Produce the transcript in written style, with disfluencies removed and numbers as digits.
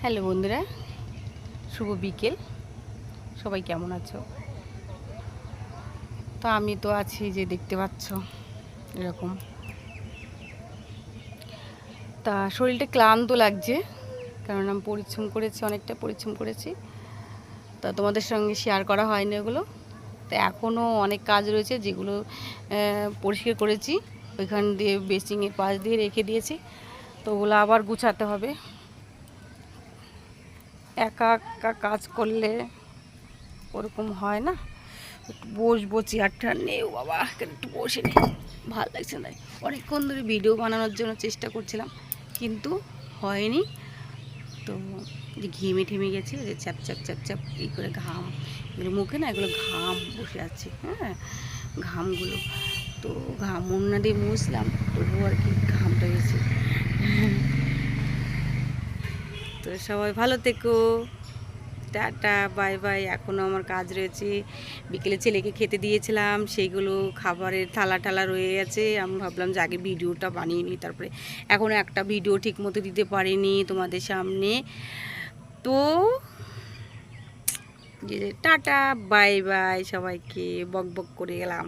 Hello বন্ধুরা, শুভ বিকেল। সবাই কেমন আছো? তো আমি তো আছি, যে দেখতে পাচ্ছ এরকম। তা শরীরটা ক্লান্ত লাগছে, কারণ আমি পরিশ্রম করেছি, অনেকটা পরিশ্রম করেছি। তা তোমাদের সঙ্গে শেয়ার করা হয়নি ওগুলো। তো এখনও অনেক কাজ রয়েছে, যেগুলো পরিষ্কার করেছি ওইখান দিয়ে বেসিংয়ের পাশ দিয়ে রেখে দিয়েছি। তো ওগুলো আবার গুছাতে হবে। একা একা কাজ করলে ওরকম হয় না। একটু বসবো, চেয়ারটা নেই বাবা, একটু বসে নেই, ভালো লাগছে না। অনেকক্ষণ ধরে ভিডিও বানানোর জন্য চেষ্টা করছিলাম, কিন্তু হয়নি। তো যে ঘেমে ঠেমে গেছে, যে চ্যাপ চ্যাপ চ্যাপ চ্যাপ এই করে ঘাম, এগুলো মুখে না, এগুলো ঘাম বসে আছে। হ্যাঁ, ঘামগুলো তো ঘাম মুন্না দিয়ে মুছলাম, তবু আর কি ঘামটা গেছে। তো সবাই ভালো থেকো, টাটা, বাই বাই। এখনও আমার কাজ রয়েছে। বিকেলে ছেলেকে খেতে দিয়েছিলাম, সেইগুলো খাবারের থালা টালা রয়ে গেছে। আমি ভাবলাম যে আগে ভিডিওটা বানিয়ে নিই, তারপরে এখনও একটা ভিডিও ঠিক মতো দিতে পারিনি তোমাদের সামনে। তো টাটা, বাই বাই, সবাইকে বক বক করে গেলাম।